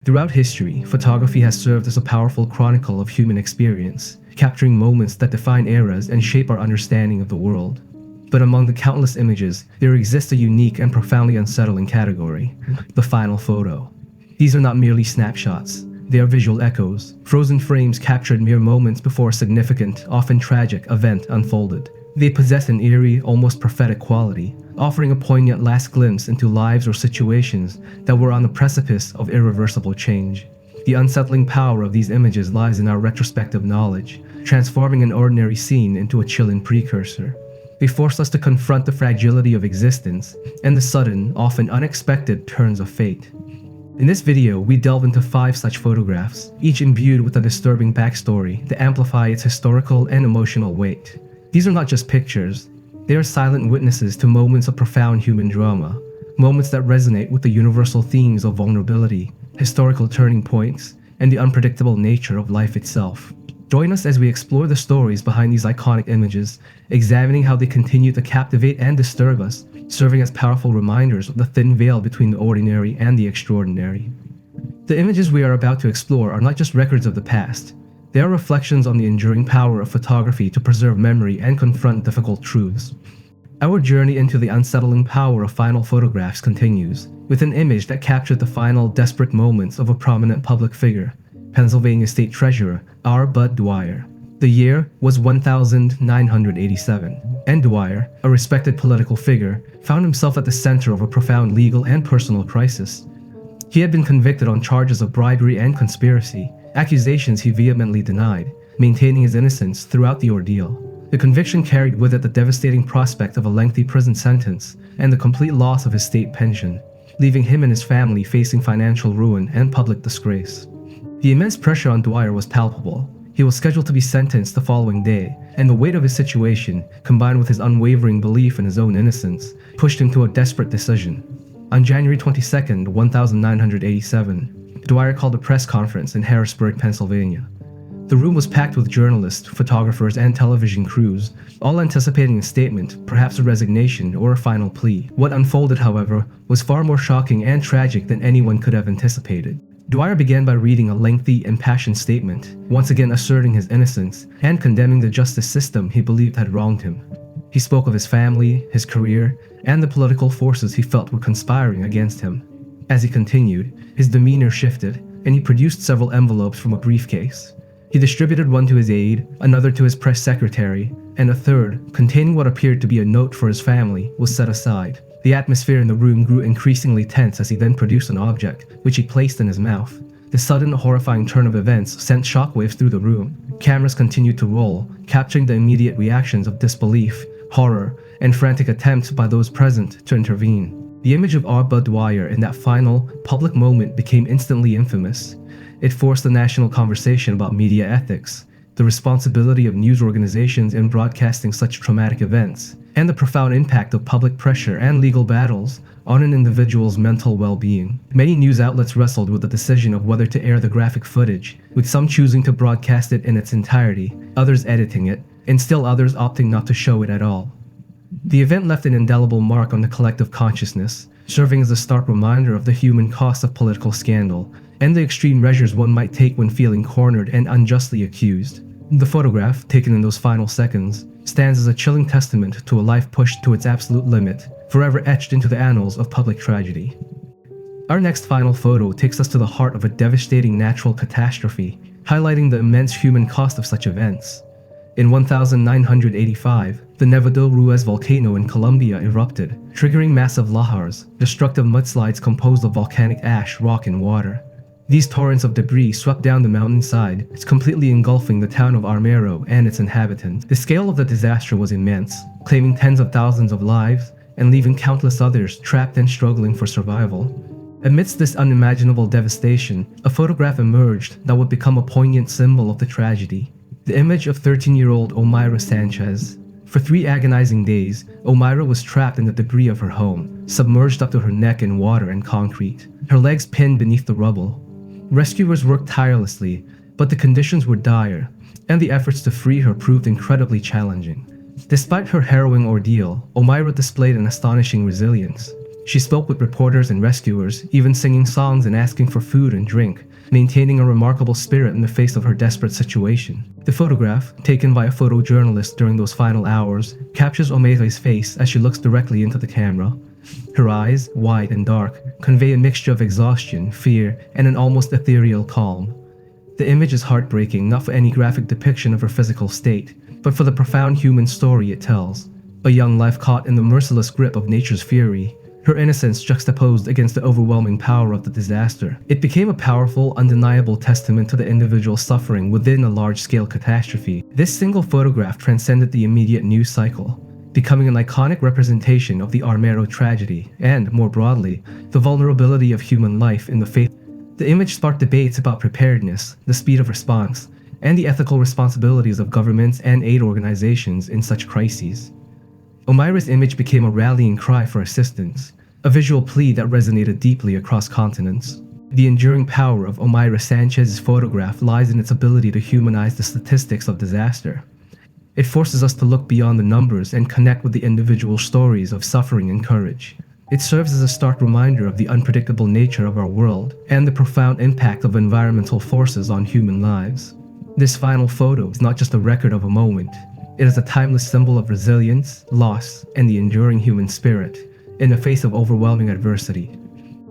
Throughout history, photography has served as a powerful chronicle of human experience, capturing moments that define eras and shape our understanding of the world. But among the countless images, there exists a unique and profoundly unsettling category: the final photo. These are not merely snapshots. They are visual echoes, frozen frames captured mere moments before a significant, often tragic, event unfolded. They possess an eerie, almost prophetic quality, offering a poignant last glimpse into lives or situations that were on the precipice of irreversible change. The unsettling power of these images lies in our retrospective knowledge, transforming an ordinary scene into a chilling precursor. They force us to confront the fragility of existence and the sudden, often unexpected turns of fate. In this video, we delve into 5 such photographs, each imbued with a disturbing backstory that amplify its historical and emotional weight. These are not just pictures, they are silent witnesses to moments of profound human drama, moments that resonate with the universal themes of vulnerability, historical turning points, and the unpredictable nature of life itself. Join us as we explore the stories behind these iconic images, examining how they continue to captivate and disturb us, serving as powerful reminders of the thin veil between the ordinary and the extraordinary. The images we are about to explore are not just records of the past. They are reflections on the enduring power of photography to preserve memory and confront difficult truths. Our journey into the unsettling power of final photographs continues, with an image that captured the final, desperate moments of a prominent public figure, Pennsylvania State Treasurer R. Bud Dwyer. The year was 1987, and Dwyer, a respected political figure, found himself at the center of a profound legal and personal crisis. He had been convicted on charges of bribery and conspiracy, accusations he vehemently denied, maintaining his innocence throughout the ordeal. The conviction carried with it the devastating prospect of a lengthy prison sentence and the complete loss of his state pension, leaving him and his family facing financial ruin and public disgrace. The immense pressure on Dwyer was palpable. He was scheduled to be sentenced the following day, and the weight of his situation, combined with his unwavering belief in his own innocence, pushed him to a desperate decision. On January 22, 1987, Dwyer called a press conference in Harrisburg, Pennsylvania. The room was packed with journalists, photographers, and television crews, all anticipating a statement, perhaps a resignation or a final plea. What unfolded, however, was far more shocking and tragic than anyone could have anticipated. Dwyer began by reading a lengthy, impassioned statement, once again asserting his innocence and condemning the justice system he believed had wronged him. He spoke of his family, his career, and the political forces he felt were conspiring against him. As he continued, his demeanor shifted, and he produced several envelopes from a briefcase. He distributed one to his aide, another to his press secretary, and a third, containing what appeared to be a note for his family, was set aside. The atmosphere in the room grew increasingly tense as he then produced an object, which he placed in his mouth. The sudden, horrifying turn of events sent shockwaves through the room. Cameras continued to roll, capturing the immediate reactions of disbelief, horror, and frantic attempts by those present to intervene. The image of R. Bud Dwyer in that final, public moment became instantly infamous. It forced a national conversation about media ethics, the responsibility of news organizations in broadcasting such traumatic events, and the profound impact of public pressure and legal battles on an individual's mental well-being. Many news outlets wrestled with the decision of whether to air the graphic footage, with some choosing to broadcast it in its entirety, others editing it, and still others opting not to show it at all. The event left an indelible mark on the collective consciousness, serving as a stark reminder of the human cost of political scandal and the extreme measures one might take when feeling cornered and unjustly accused. The photograph, taken in those final seconds, stands as a chilling testament to a life pushed to its absolute limit, forever etched into the annals of public tragedy. Our next final photo takes us to the heart of a devastating natural catastrophe, highlighting the immense human cost of such events. In 1985, the Nevado del Ruiz volcano in Colombia erupted, triggering massive lahars, destructive mudslides composed of volcanic ash, rock, and water. These torrents of debris swept down the mountainside, completely engulfing the town of Omayra and its inhabitants. The scale of the disaster was immense, claiming tens of thousands of lives and leaving countless others trapped and struggling for survival. Amidst this unimaginable devastation, a photograph emerged that would become a poignant symbol of the tragedy. The image of 13-year-old Omayra Sánchez. For 3 agonizing days, Omayra was trapped in the debris of her home, submerged up to her neck in water and concrete, her legs pinned beneath the rubble. Rescuers worked tirelessly, but the conditions were dire, and the efforts to free her proved incredibly challenging. Despite her harrowing ordeal, Omayra displayed an astonishing resilience. She spoke with reporters and rescuers, even singing songs and asking for food and drink, maintaining a remarkable spirit in the face of her desperate situation. The photograph, taken by a photojournalist during those final hours, captures Omayra's face as she looks directly into the camera. Her eyes, wide and dark, convey a mixture of exhaustion, fear, and an almost ethereal calm. The image is heartbreaking not for any graphic depiction of her physical state, but for the profound human story it tells. A young life caught in the merciless grip of nature's fury, her innocence juxtaposed against the overwhelming power of the disaster. It became a powerful, undeniable testament to the individual suffering within a large-scale catastrophe. This single photograph transcended the immediate news cycle, becoming an iconic representation of the Omayra tragedy and, more broadly, the vulnerability of human life in the face. The image sparked debates about preparedness, the speed of response, and the ethical responsibilities of governments and aid organizations in such crises. Omayra's image became a rallying cry for assistance, a visual plea that resonated deeply across continents. The enduring power of Omayra Sánchez's photograph lies in its ability to humanize the statistics of disaster. It forces us to look beyond the numbers and connect with the individual stories of suffering and courage. It serves as a stark reminder of the unpredictable nature of our world and the profound impact of environmental forces on human lives. This final photo is not just a record of a moment. It is a timeless symbol of resilience, loss, and the enduring human spirit in the face of overwhelming adversity.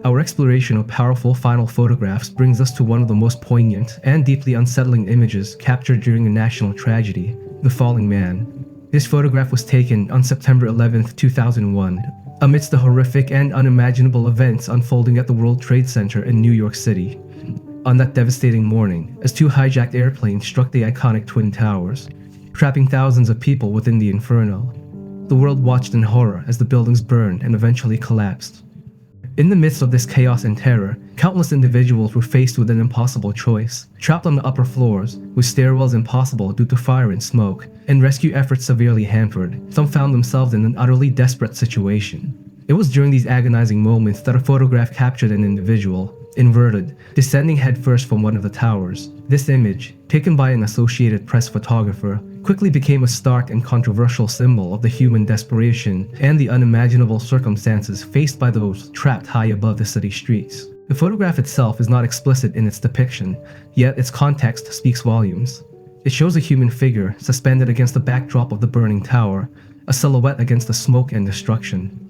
Our exploration of powerful final photographs brings us to one of the most poignant and deeply unsettling images captured during a national tragedy, the falling man. This photograph was taken on September 11, 2001, amidst the horrific and unimaginable events unfolding at the World Trade Center in New York City. On that devastating morning, as two hijacked airplanes struck the iconic Twin Towers, trapping thousands of people within the inferno, the world watched in horror as the buildings burned and eventually collapsed. In the midst of this chaos and terror, countless individuals were faced with an impossible choice. Trapped on the upper floors, with stairwells impossible due to fire and smoke, and rescue efforts severely hampered, some found themselves in an utterly desperate situation. It was during these agonizing moments that a photograph captured an individual, inverted, descending headfirst from one of the towers. This image, taken by an Associated Press photographer, quickly became a stark and controversial symbol of the human desperation and the unimaginable circumstances faced by those trapped high above the city streets. The photograph itself is not explicit in its depiction, yet its context speaks volumes. It shows a human figure suspended against the backdrop of the burning tower, a silhouette against the smoke and destruction.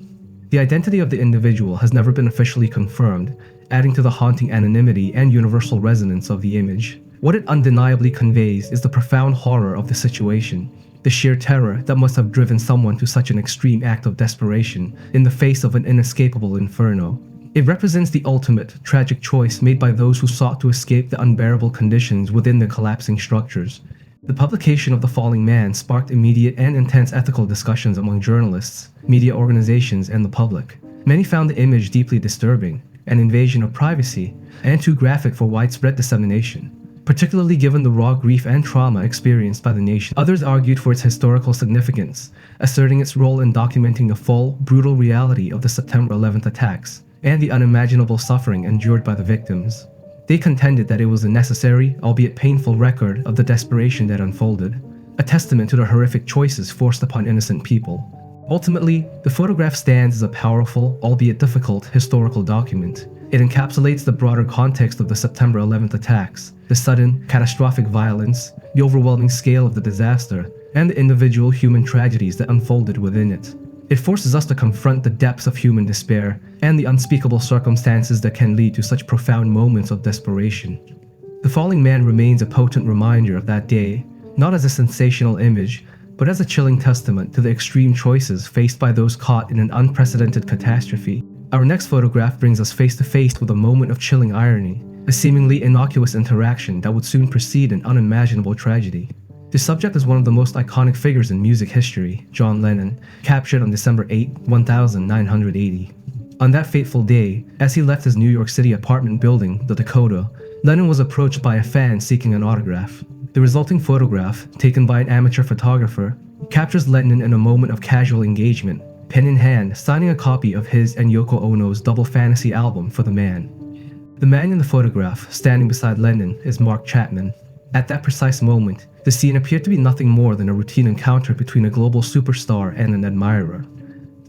The identity of the individual has never been officially confirmed, adding to the haunting anonymity and universal resonance of the image. What it undeniably conveys is the profound horror of the situation, the sheer terror that must have driven someone to such an extreme act of desperation in the face of an inescapable inferno. It represents the ultimate, tragic choice made by those who sought to escape the unbearable conditions within the collapsing structures. The publication of The Falling Man sparked immediate and intense ethical discussions among journalists, media organizations, and the public. Many found the image deeply disturbing, an invasion of privacy, and too graphic for widespread dissemination, particularly given the raw grief and trauma experienced by the nation. Others argued for its historical significance, asserting its role in documenting the full, brutal reality of the September 11th attacks and the unimaginable suffering endured by the victims. They contended that it was a necessary, albeit painful record of the desperation that unfolded, a testament to the horrific choices forced upon innocent people. Ultimately, the photograph stands as a powerful, albeit difficult, historical document. It encapsulates the broader context of the September 11th attacks, the sudden, catastrophic violence, the overwhelming scale of the disaster, and the individual human tragedies that unfolded within it. It forces us to confront the depths of human despair and the unspeakable circumstances that can lead to such profound moments of desperation. The Falling Man remains a potent reminder of that day, not as a sensational image, but as a chilling testament to the extreme choices faced by those caught in an unprecedented catastrophe. Our next photograph brings us face to face with a moment of chilling irony, a seemingly innocuous interaction that would soon precede an unimaginable tragedy. The subject is one of the most iconic figures in music history, John Lennon, captured on December 8, 1980. On that fateful day, as he left his New York City apartment building, the Dakota, Lennon was approached by a fan seeking an autograph. The resulting photograph, taken by an amateur photographer, captures Lennon in a moment of casual engagement, pen in hand, signing a copy of his and Yoko Ono's double fantasy album for the man. The man in the photograph, standing beside Lennon, is Mark Chapman. At that precise moment, the scene appeared to be nothing more than a routine encounter between a global superstar and an admirer.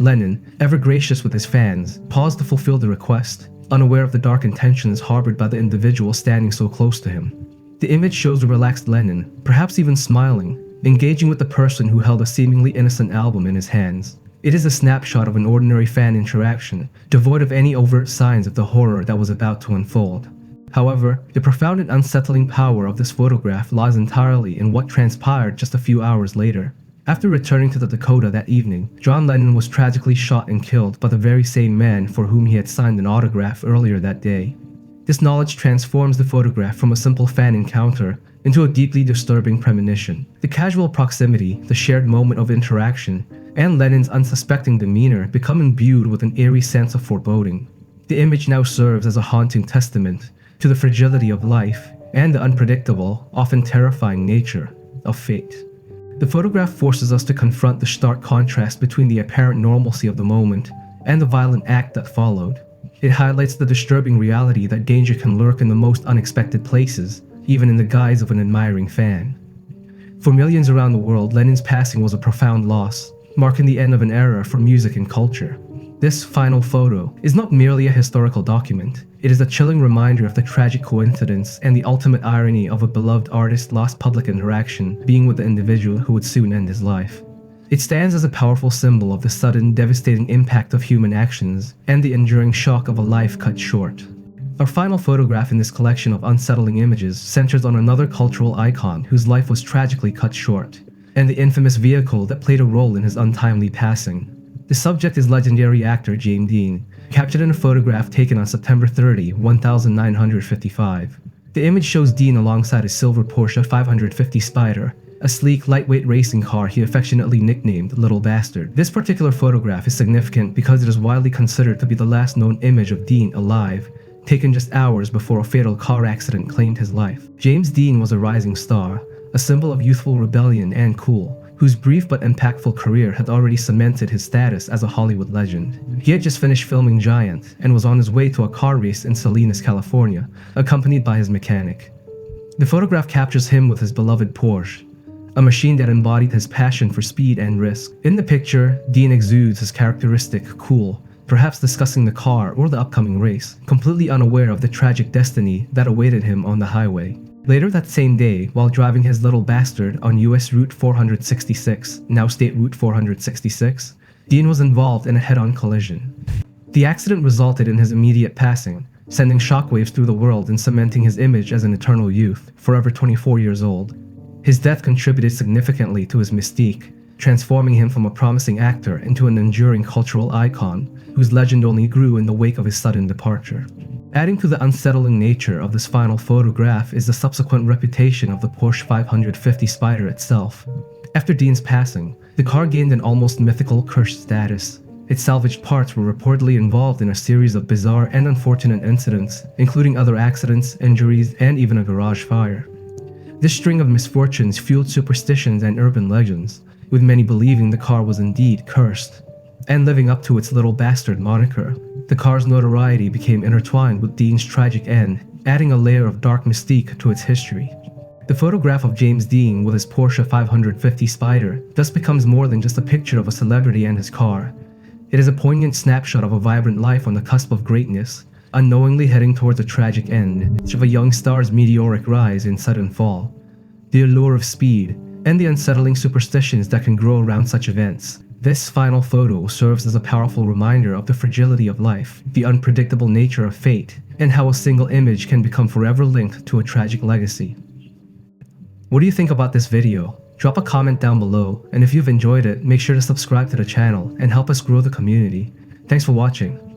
Lennon, ever gracious with his fans, paused to fulfill the request, unaware of the dark intentions harbored by the individual standing so close to him. The image shows a relaxed Lennon, perhaps even smiling, engaging with the person who held a seemingly innocent album in his hands. It is a snapshot of an ordinary fan interaction, devoid of any overt signs of the horror that was about to unfold. However, the profound and unsettling power of this photograph lies entirely in what transpired just a few hours later. After returning to the Dakota that evening, John Lennon was tragically shot and killed by the very same man for whom he had signed an autograph earlier that day. This knowledge transforms the photograph from a simple fan encounter into a deeply disturbing premonition. The casual proximity, the shared moment of interaction, and Lennon's unsuspecting demeanor become imbued with an eerie sense of foreboding. The image now serves as a haunting testament to the fragility of life and the unpredictable, often terrifying nature of fate. The photograph forces us to confront the stark contrast between the apparent normalcy of the moment and the violent act that followed. It highlights the disturbing reality that danger can lurk in the most unexpected places, even in the guise of an admiring fan. For millions around the world, Lennon's passing was a profound loss, marking the end of an era for music and culture. This final photo is not merely a historical document. It is a chilling reminder of the tragic coincidence and the ultimate irony of a beloved artist's last public interaction being with the individual who would soon end his life. It stands as a powerful symbol of the sudden, devastating impact of human actions and the enduring shock of a life cut short. Our final photograph in this collection of unsettling images centers on another cultural icon whose life was tragically cut short, and the infamous vehicle that played a role in his untimely passing. The subject is legendary actor James Dean, captured in a photograph taken on September 30, 1955. The image shows Dean alongside his silver Porsche 550 Spider, a sleek, lightweight racing car he affectionately nicknamed Little Bastard. This particular photograph is significant because it is widely considered to be the last known image of Dean alive, taken just hours before a fatal car accident claimed his life. James Dean was a rising star, a symbol of youthful rebellion and cool, whose brief but impactful career had already cemented his status as a Hollywood legend. He had just finished filming Giant and was on his way to a car race in Salinas, California, accompanied by his mechanic. The photograph captures him with his beloved Porsche, a machine that embodied his passion for speed and risk. In the picture, Dean exudes his characteristic cool, perhaps discussing the car or the upcoming race, completely unaware of the tragic destiny that awaited him on the highway. Later that same day, while driving his Little Bastard on US Route 466, now State Route 466, Dean was involved in a head-on collision. The accident resulted in his immediate passing, sending shockwaves through the world and cementing his image as an eternal youth, forever 24 years old. His death contributed significantly to his mystique, transforming him from a promising actor into an enduring cultural icon whose legend only grew in the wake of his sudden departure. Adding to the unsettling nature of this final photograph is the subsequent reputation of the Porsche 550 Spider itself. After Dean's passing, the car gained an almost mythical cursed status. Its salvaged parts were reportedly involved in a series of bizarre and unfortunate incidents, including other accidents, injuries, and even a garage fire. This string of misfortunes fueled superstitions and urban legends, with many believing the car was indeed cursed. And living up to its Little Bastard moniker, the car's notoriety became intertwined with Dean's tragic end, adding a layer of dark mystique to its history. The photograph of James Dean with his Porsche 550 Spider thus becomes more than just a picture of a celebrity and his car. It is a poignant snapshot of a vibrant life on the cusp of greatness, unknowingly heading towards a tragic end, of a young star's meteoric rise and sudden fall. The allure of speed, and the unsettling superstitions that can grow around such events. This final photo serves as a powerful reminder of the fragility of life, the unpredictable nature of fate, and how a single image can become forever linked to a tragic legacy. What do you think about this video? Drop a comment down below, and if you've enjoyed it, make sure to subscribe to the channel and help us grow the community. Thanks for watching.